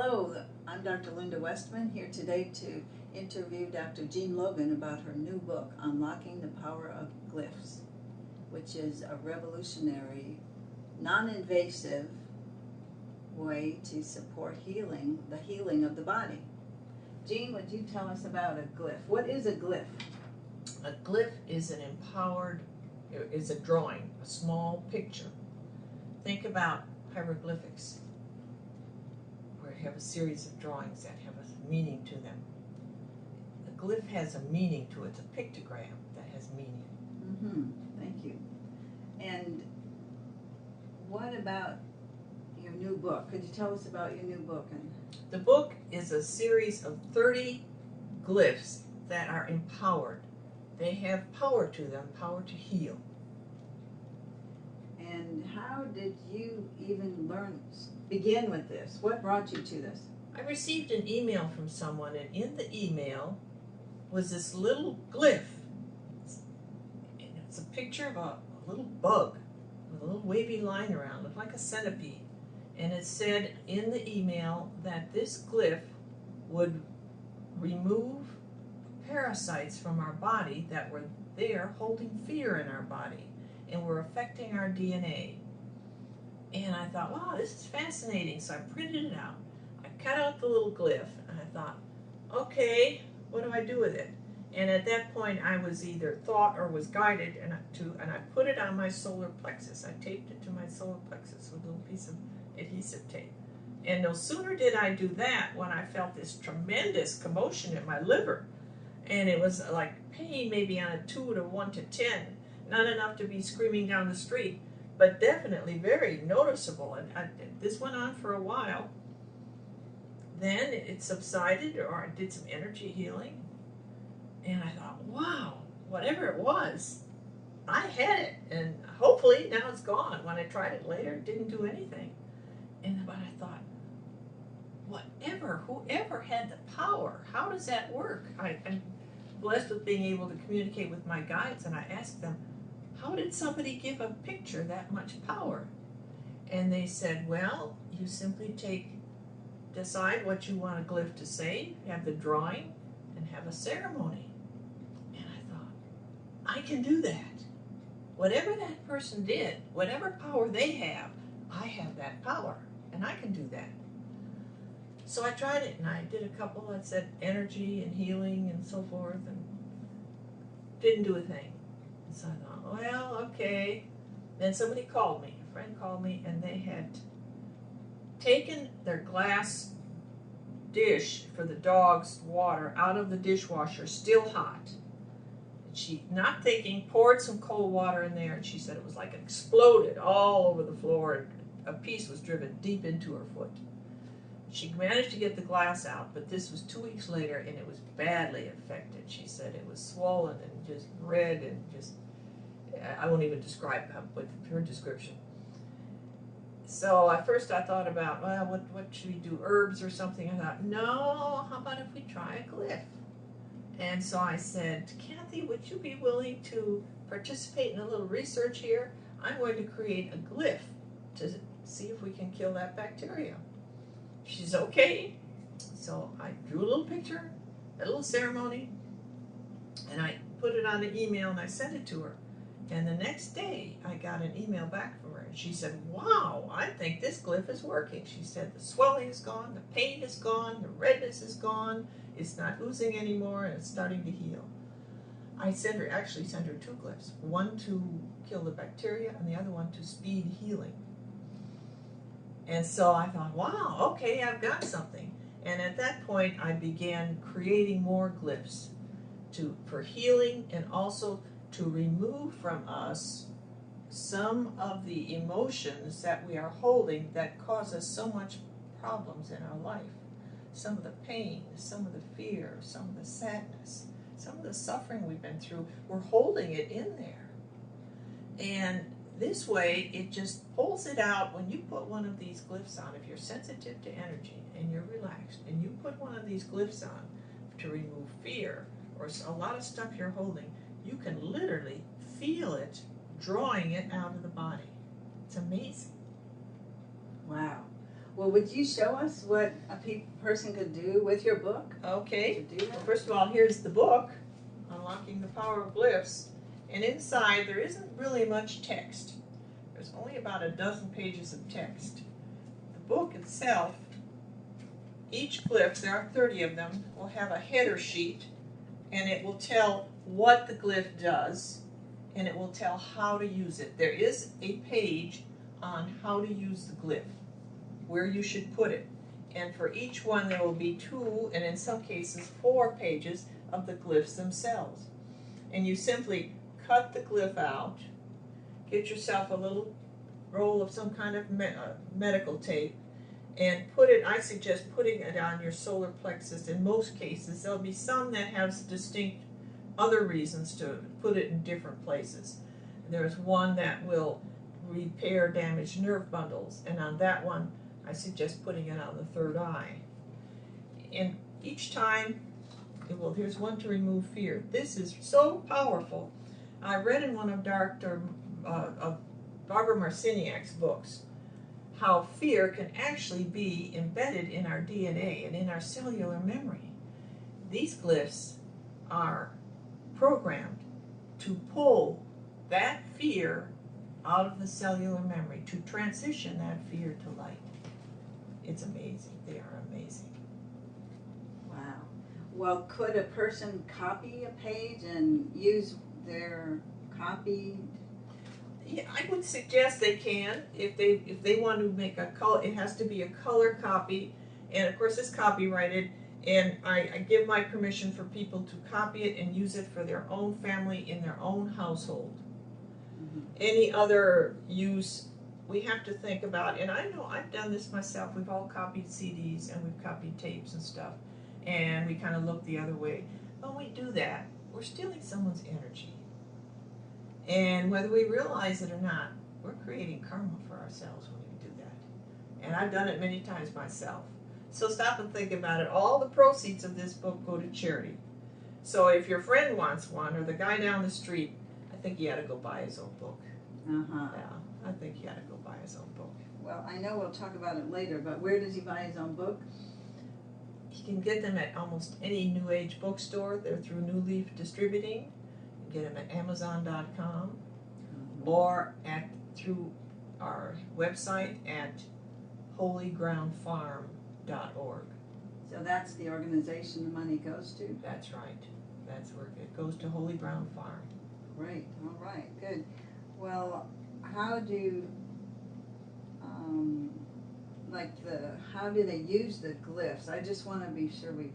Hello, I'm Dr. Linda Westman, here today to interview Dr. Jean Logan about her new book, Unlocking the Power of Glyphs, which is a revolutionary, non-invasive way to support the healing of the body. Jean, would you tell us about a glyph? What is a glyph? A glyph is a drawing, a small picture. Think about hieroglyphics, where you have a series of drawings that have a meaning to them. A glyph has a meaning to it. It's a pictogram that has meaning. Thank you. And what about your new book? Could you tell us about your new book? The book is a series of 30 glyphs that are empowered. They have power to them, power to heal. And how did you even begin with this? What brought you to this? I received an email from someone, and in the email was this little glyph. It's a picture of a little bug with a little wavy line around it, like a centipede. And it said in the email that this glyph would remove parasites from our body that were there holding fear in our body and were affecting our DNA. And I thought, wow, this is fascinating. So I printed it out. I cut out the little glyph and I thought, okay, what do I do with it? And at that point I was either thought or was guided and I put it on my solar plexus. I taped it to my solar plexus with a little piece of adhesive tape. And no sooner did I do that when I felt this tremendous commotion in my liver. And it was like pain maybe on a 2 to 1 to 10. Not enough to be screaming down the street, but definitely very noticeable. And this went on for a while. Then it subsided, or I did some energy healing. And I thought, wow, whatever it was, I had it. And hopefully now it's gone. When I tried it later, it didn't do anything. But I thought, whoever had the power, how does that work? I'm blessed with being able to communicate with my guides, and I asked them, how did somebody give a picture that much power? And they said, well, you simply decide what you want a glyph to say, have the drawing, and have a ceremony. And I thought, I can do that. Whatever that person did, whatever power they have, I have that power, and I can do that. So I tried it, and I did a couple that said energy and healing and so forth, and didn't do a thing. So I thought, well, okay. Then somebody called me, a friend called me, and they had taken their glass dish for the dog's water out of the dishwasher, still hot. And she, not thinking, poured some cold water in there, and she said it was like it exploded all over the floor, and a piece was driven deep into her foot. She managed to get the glass out, but this was 2 weeks later, and it was badly affected. She said it was swollen and just red and just, I won't even describe her description. So at first I thought about, well, what should we do, herbs or something? I thought, no, how about if we try a glyph? And so I said, Kathy, would you be willing to participate in a little research here? I'm going to create a glyph to see if we can kill that bacteria. She's okay. So I drew a little picture, a little ceremony, and I put it on an email and I sent it to her. And the next day I got an email back from her and she said, wow, I think this glyph is working. She said the swelling is gone, the pain is gone, the redness is gone, it's not oozing anymore, and it's starting to heal. I actually sent her 2 glyphs, one to kill the bacteria and the other one to speed healing. And so I thought, wow, okay, I've got something. And at that point, I began creating more glyphs for healing and also to remove from us some of the emotions that we are holding that cause us so much problems in our life. Some of the pain, some of the fear, some of the sadness, some of the suffering we've been through, we're holding it in there. And this way, it just pulls it out. When you put one of these glyphs on, if you're sensitive to energy and you're relaxed, and you put one of these glyphs on to remove fear or a lot of stuff you're holding, you can literally feel it drawing it out of the body. It's amazing. Wow. Well, would you show us what a person could do with your book Okay. to do that? First of all, here's the book, Unlocking the Power of Glyphs. And inside, there isn't really much text. There's only about a dozen pages of text. The book itself, each glyph, there are 30 of them, will have a header sheet, and it will tell what the glyph does, and it will tell how to use it. There is a page on how to use the glyph, where you should put it. And for each one there will be 2, and in some cases 4 pages of the glyphs themselves. And you simply cut the glyph out, get yourself a little roll of some kind of medical tape, and put it, I suggest putting it on your solar plexus in most cases. There'll be some that have distinct other reasons to put it in different places. There's one that will repair damaged nerve bundles, and on that one I suggest putting it on the third eye. And each time, well, here's one to remove fear. This is so powerful. I read in one of Barbara Marciniak's books how fear can actually be embedded in our DNA and in our cellular memory. These glyphs are programmed to pull that fear out of the cellular memory, to transition that fear to light. It's amazing. They are amazing. Wow. Well, could a person copy a page and use their copied? Yeah, I would suggest they can if they want to make a color. It has to be a color copy, and of course it's copyrighted. And I give my permission for people to copy it and use it for their own family in their own household. Mm-hmm. Any other use, we have to think about. And I know I've done this myself. We've all copied CDs and we've copied tapes and stuff, and we kind of look the other way. When we do that, we're stealing someone's energy. And whether we realize it or not, we're creating karma for ourselves when we do that. And I've done it many times myself. So stop and think about it. All the proceeds of this book go to charity. So if your friend wants one, or the guy down the street, I think he ought to go buy his own book. Uh-huh. Yeah, I think he ought to go buy his own book. Well, I know we'll talk about it later, but where does he buy his own book? He can get them at almost any New Age bookstore. They're through New Leaf Distributing. You can get them at Amazon.com or through our website at holygroundfarm.org. So that's the organization the money goes to? That's right. That's where it goes, to Holy Ground Farm. Great. All right. Good. Well, how do how do they use the glyphs? I just want to be sure we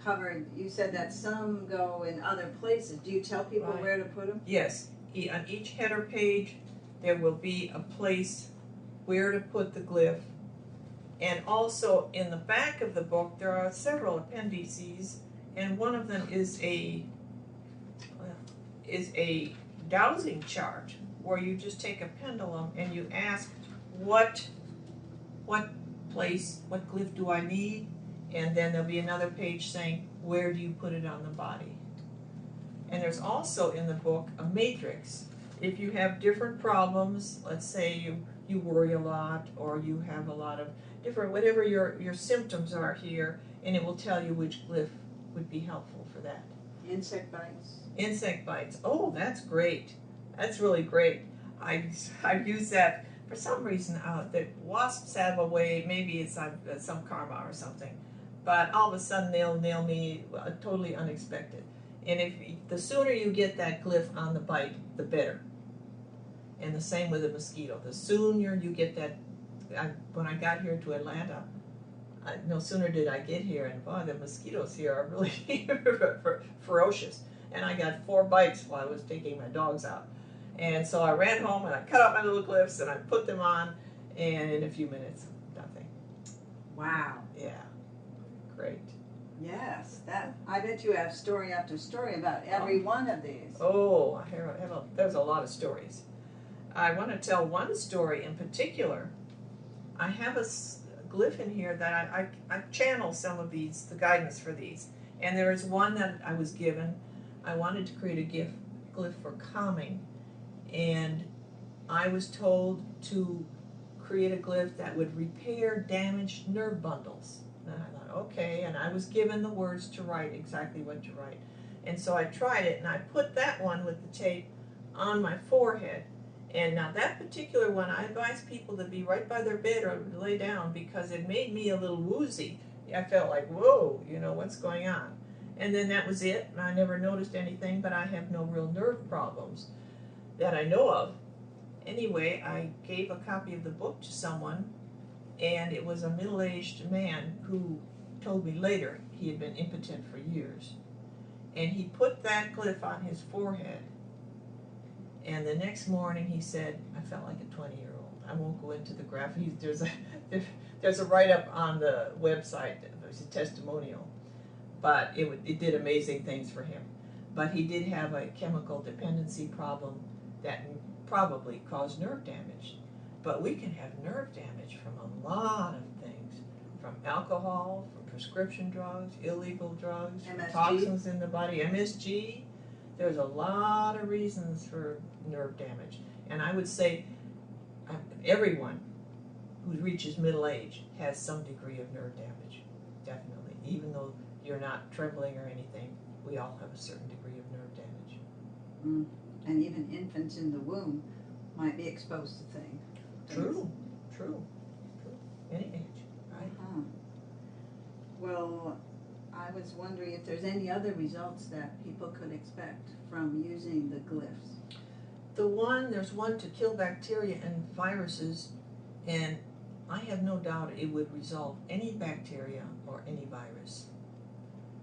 covered. You said that some go in other places. Do you tell people Right. where to put them? Yes. On each header page, there will be a place where to put the glyph. And also in the back of the book, there are several appendices, and one of them is a dowsing chart, where you just take a pendulum and you ask what glyph do I need, and then there'll be another page saying where do you put it on the body. And there's also in the book a matrix. If you have different problems, let's say you worry a lot, or you have a lot of different, whatever your symptoms are here, and it will tell you which glyph would be helpful for that. Insect bites. Insect bites. Oh, that's great. That's really great. I've used that for some reason. The wasps have a way, maybe it's some karma or something, but all of a sudden they'll nail me totally unexpected. And the sooner you get that glyph on the bite, the better. And the same with a mosquito. The sooner you get that, when I got here to Atlanta, no sooner did I get here, and boy, the mosquitoes here are really ferocious. And I got 4 bites while I was taking my dogs out. And so I ran home and I cut out my little glyphs and I put them on, and in a few minutes, nothing. Wow. Yeah, great. Yes, I bet you have story after story about every one of these. Oh, there's a lot of stories. I want to tell one story in particular. I have a glyph in here that I channel some of these, the guidance for these. And there is one that I was given. I wanted to create a glyph for calming. And I was told to create a glyph that would repair damaged nerve bundles. And I thought, okay, and I was given the words to write, exactly what to write. And so I tried it, and I put that one with the tape on my forehead. And now that particular one, I advise people to be right by their bed or lay down, because it made me a little woozy. I felt like, whoa, you know, what's going on? And then that was it. I never noticed anything, but I have no real nerve problems that I know of. Anyway, I gave a copy of the book to someone, and it was a middle-aged man who told me later he had been impotent for years. And he put that glyph on his forehead, and the next morning he said, I felt like a 20-year-old. I won't go into the graphics. There's a write-up on the website. There's a testimonial. But it did amazing things for him. But he did have a chemical dependency problem that probably caused nerve damage. But we can have nerve damage from a lot of things, from alcohol, from prescription drugs, illegal drugs, from toxins in the body, MSG. There's a lot of reasons for nerve damage. And I would say everyone who reaches middle age has some degree of nerve damage, definitely. Even though you're not trembling or anything, we all have a certain degree of nerve damage. And even infants in the womb might be exposed to things. True. Any age, right? Well, I was wondering if there's any other results that people could expect from using the glyphs. There's one to kill bacteria and viruses, and I have no doubt it would resolve any bacteria or any virus.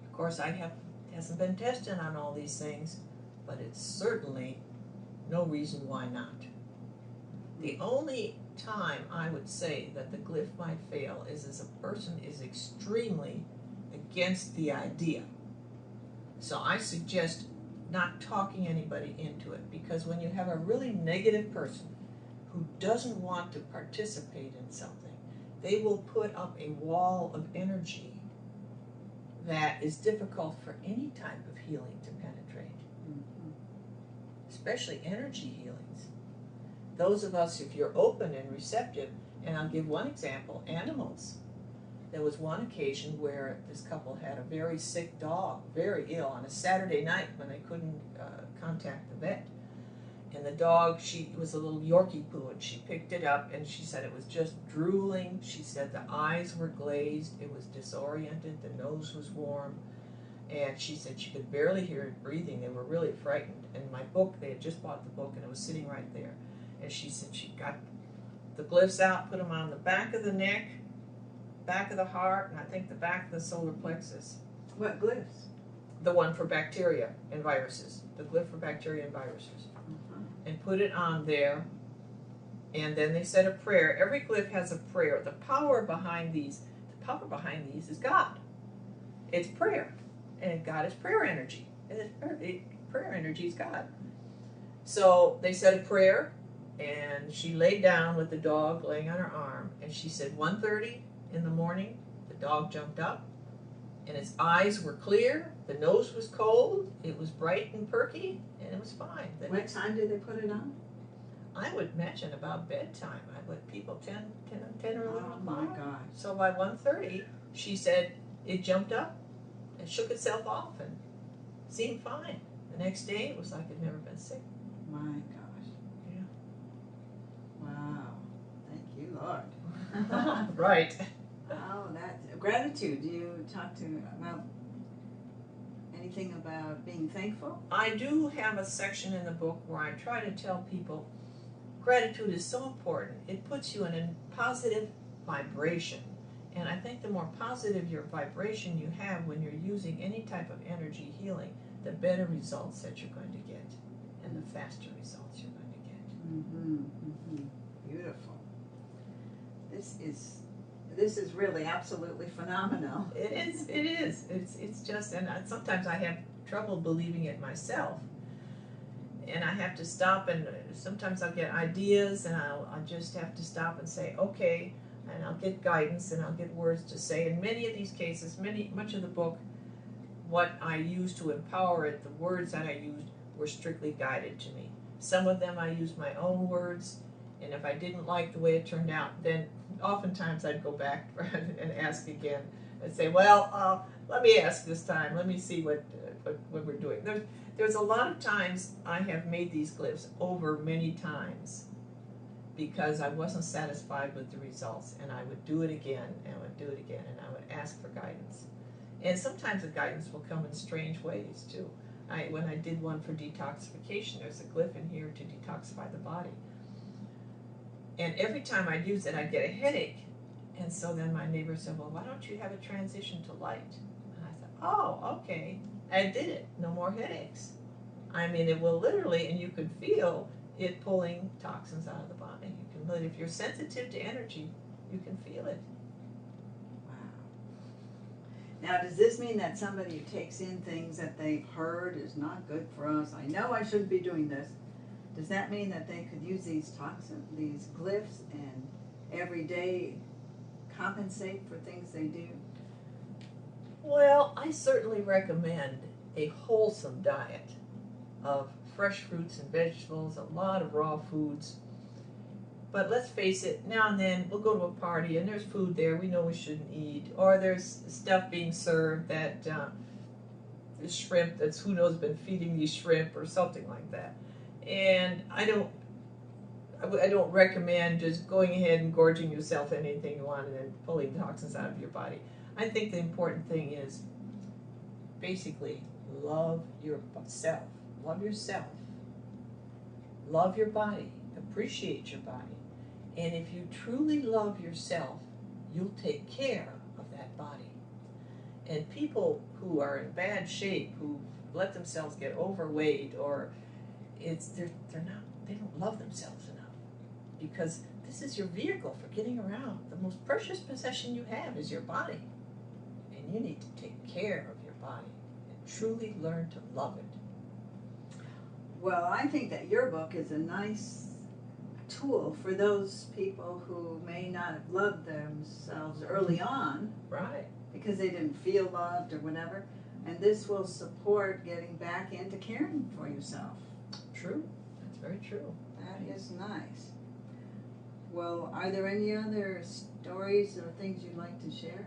Of course, hasn't been tested on all these things, but it's certainly no reason why not. The only time I would say that the glyph might fail is as a person is extremely against the idea. So I suggest not talking anybody into it, because when you have a really negative person who doesn't want to participate in something, they will put up a wall of energy that is difficult for any type of healing to penetrate, especially energy healings. Those of us, if you're open and receptive, and I'll give one example, animals. There was one occasion where this couple had a very sick dog, very ill, on a Saturday night when they couldn't contact the vet. And the dog, it was a little Yorkie poo, and she picked it up, and she said it was just drooling. She said the eyes were glazed, it was disoriented, the nose was warm, and she said she could barely hear it breathing. They were really frightened. And my book, they had just bought the book, and it was sitting right there. And she said she got the glyphs out, put them on the back of the neck, back of the heart, and I think the back of the solar plexus. What glyphs? The one for bacteria and viruses. The glyph for bacteria and viruses. And put it on there, and then they said a prayer. Every glyph has a prayer. The power behind these is God. It's prayer, and God is prayer energy. And prayer energy is God. So they said a prayer, and she laid down with the dog laying on her arm, and she said 1:30 in the morning, the dog jumped up, and its eyes were clear, the nose was cold, it was bright and perky, and it was fine. What time did they put it on? I would imagine about bedtime. I would people 10 or 11 o'clock. Oh my gosh. So by 1:30, she said it jumped up and shook itself off and seemed fine. The next day, it was like it had never been sick. My gosh. Yeah. Wow. Thank you, Lord. Right. Oh, that's gratitude. Do you talk about anything about being thankful? I do have a section in the book where I try to tell people gratitude is so important. It puts you in a positive vibration. And I think the more positive your vibration you have when you're using any type of energy healing, the better results that you're going to get, and the faster results you're going to get. Beautiful. This is really absolutely phenomenal. It is. It's just, and sometimes I have trouble believing it myself. And I have to stop, and sometimes I'll get ideas, and I'll just have to stop and say, okay, and I'll get guidance, and I'll get words to say. In many of these cases, much of the book, what I used to empower it, the words that I used were strictly guided to me. Some of them I used my own words, And if I didn't like the way it turned out, then oftentimes I'd go back and ask again and say, well, let me ask this time. Let me see what we're doing. There's a lot of times I have made these glyphs over many times because I wasn't satisfied with the results, and I would do it again, and I would do it again, and I would ask for guidance. And sometimes the guidance will come in strange ways too. When I did one for detoxification, there's a glyph in here to detoxify the body. And every time I'd use it, I'd get a headache. And so then my neighbor said, well, why don't you have a transition to light? And I said, oh, okay. I did it. No more headaches. I mean, it will literally, and you could feel it pulling toxins out of the body. You can, if you're sensitive to energy, you can feel it. Wow. Now, does this mean that somebody who takes in things that they've heard is not good for us? I know I shouldn't be doing this. Does that mean that they could use these glyphs, and every day compensate for things they do? Well, I certainly recommend a wholesome diet of fresh fruits and vegetables, a lot of raw foods. But let's face it, now and then we'll go to a party and there's food there we know we shouldn't eat, or there's stuff being served that is shrimp that's who knows been feeding these shrimp or something like that. And I don't recommend just going ahead and gorging yourself anything you want and then pulling toxins out of your body. I think the important thing is basically love yourself. Love yourself. Love your body. Appreciate your body. And if you truly love yourself, you'll take care of that body. And people who are in bad shape, who let themselves get overweight, or they don't love themselves enough, because this is your vehicle for getting around. The most precious possession you have is your body, and you need to take care of your body and truly learn to love it. Well, I think that your book is a nice tool for those people who may not have loved themselves early on, right? Because they didn't feel loved or whatever, and this will support getting back into caring for yourself. True. That's very true. That is nice. Well, are there any other stories or things you'd like to share?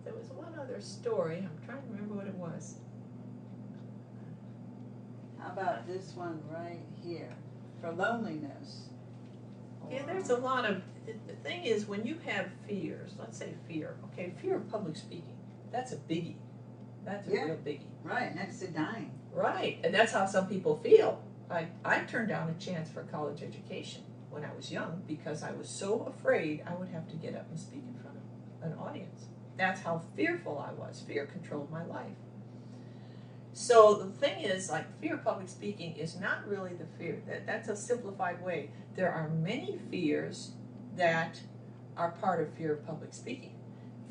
There was one other story. I'm trying to remember what it was. How about this one right here? For loneliness. Yeah, there's a lot of, the thing is, when you have fears, let's say fear, okay, fear of public speaking, that's a biggie. That's a real biggie. Right, next to dying. Right, and that's how some people feel. I turned down a chance for college education when I was young because I was so afraid I would have to get up and speak in front of an audience. That's how fearful I was. Fear controlled my life. So the thing is, like, fear of public speaking is not really the fear. That's a simplified way. There are many fears that are part of fear of public speaking.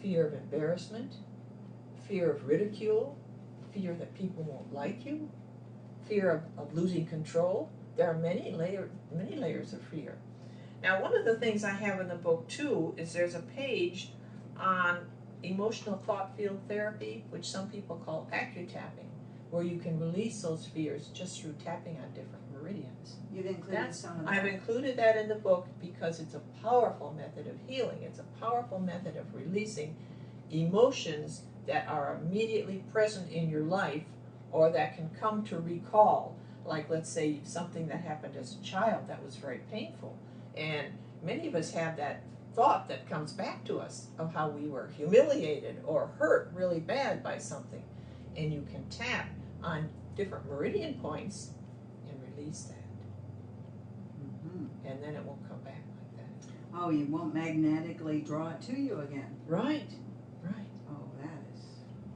Fear of embarrassment, fear of ridicule, fear that people won't like you, fear of losing control. There are many layers of fear. Now, one of the things I have in the book too is there's a page on emotional thought field therapy, which some people call acutapping, where you can release those fears just through tapping on different meridians. You've included some of that. I've included that in the book because it's a powerful method of healing. It's a powerful method of releasing emotions that are immediately present in your life or that can come to recall. Like, let's say, something that happened as a child that was very painful. And many of us have that thought that comes back to us of how we were humiliated or hurt really bad by something. And you can tap on different meridian points and release that. And then it won't come back like that. Oh, you won't magnetically draw it to you again. Right, right. Oh, that is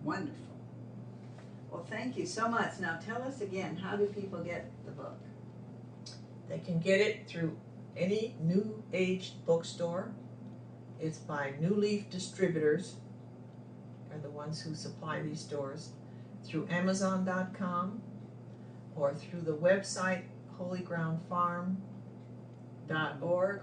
wonderful. Well, thank you so much. Now tell us again, how do people get the book? They can get it through any New Age bookstore. It's by New Leaf Distributors. They're the ones who supply these stores. Through Amazon.com or through the website holygroundfarm.org.